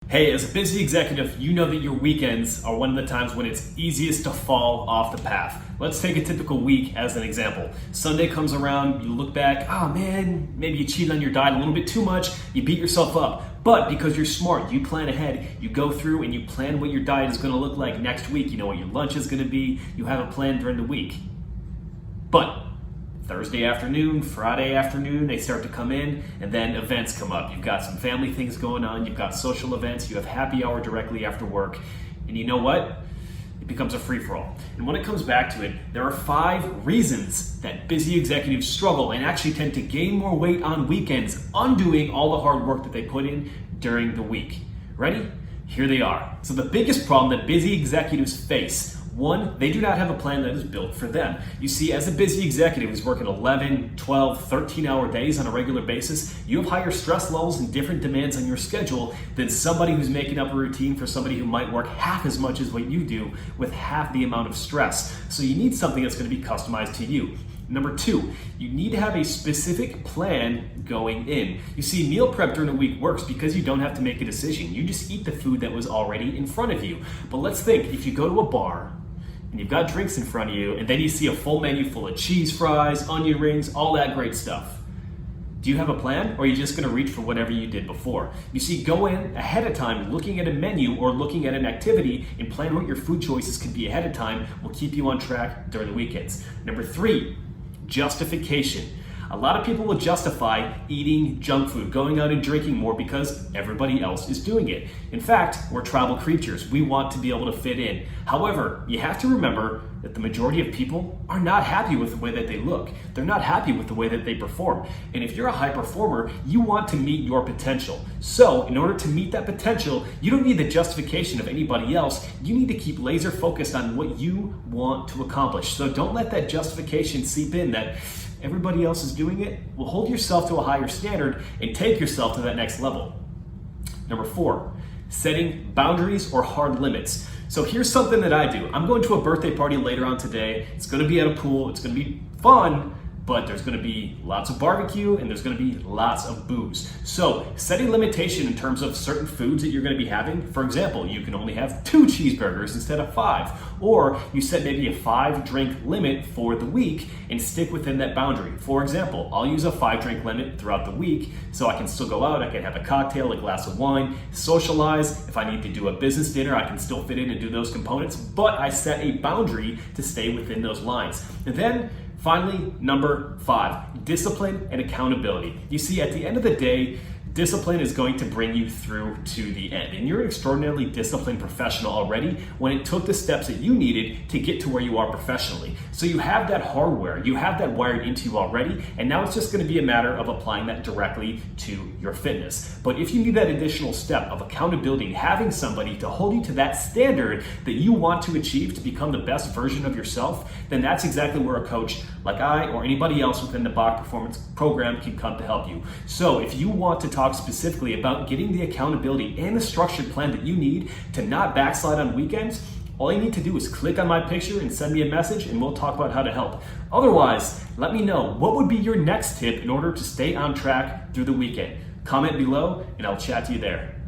Hey, as a busy executive, you know that your weekends are one of the times when it's easiest to fall off the path. Let's take a typical week as an example. Sunday comes around, you look back, oh man, maybe you cheated on your diet a little bit too much, you beat yourself up. But because you're smart, you plan ahead, you go through and you plan what your diet is gonna look like next week. You know what your lunch is gonna be, you have a plan during the week. But Thursday afternoon, Friday afternoon, they start to come in, and then events come up. You've got some family things going on, you've got social events, you have happy hour directly after work, and you know what? It becomes a free-for-all. And when it comes back to it, there are 5 reasons that busy executives struggle and actually tend to gain more weight on weekends, undoing all the hard work that they put in during the week. Ready? Here they are. So the biggest problem that busy executives face: 1, they do not have a plan that is built for them. You see, as a busy executive who's working 11, 12, 13-hour days on a regular basis, you have higher stress levels and different demands on your schedule than somebody who's making up a routine for somebody who might work half as much as what you do with half the amount of stress. So you need something that's going to be customized to you. Number 2, you need to have a specific plan going in. You see, meal prep during the week works because you don't have to make a decision. You just eat the food that was already in front of you. But let's think, if you go to a bar, and you've got drinks in front of you, and then you see a full menu full of cheese fries, onion rings, all that great stuff. Do you have a plan, or are you just gonna reach for whatever you did before? You see, go in ahead of time looking at a menu or looking at an activity and plan what your food choices can be ahead of time will keep you on track during the weekends. Number 3, justification. A lot of people will justify eating junk food, going out and drinking more because everybody else is doing it. In fact, we're tribal creatures. We want to be able to fit in. However, you have to remember that the majority of people are not happy with the way that they look. They're not happy with the way that they perform. And if you're a high performer, you want to meet your potential. So in order to meet that potential, you don't need the justification of anybody else. You need to keep laser focused on what you want to accomplish. So don't let that justification seep in that everybody else is doing it. Well, hold yourself to a higher standard and take yourself to that next level. Number 4, setting boundaries or hard limits. So here's something that I do. I'm going to a birthday party later on today. It's gonna be at a pool, it's gonna be fun, but there's gonna be lots of barbecue and there's gonna be lots of booze. So setting limitation in terms of certain foods that you're gonna be having. For example, you can only have 2 cheeseburgers instead of 5. Or you set maybe a 5-drink limit for the week and stick within that boundary. For example, I'll use a 5-drink limit throughout the week so I can still go out, I can have a cocktail, a glass of wine, socialize. If I need to do a business dinner, I can still fit in and do those components, but I set a boundary to stay within those lines. And then finally, number 5, discipline and accountability. You see, at the end of the day, discipline is going to bring you through to the end. And you're an extraordinarily disciplined professional already when it took the steps that you needed to get to where you are professionally. So you have that hardware, you have that wired into you already, and now it's just going to be a matter of applying that directly to your fitness. But if you need that additional step of accountability, having somebody to hold you to that standard that you want to achieve to become the best version of yourself, then that's exactly where a coach like I or anybody else within the Bach Performance Program can come to help you. So if you want to talk specifically about getting the accountability and the structured plan that you need to not backslide on weekends, all you need to do is click on my picture and send me a message and we'll talk about how to help. Otherwise, let me know what would be your next tip in order to stay on track through the weekend. Comment below and I'll chat to you there.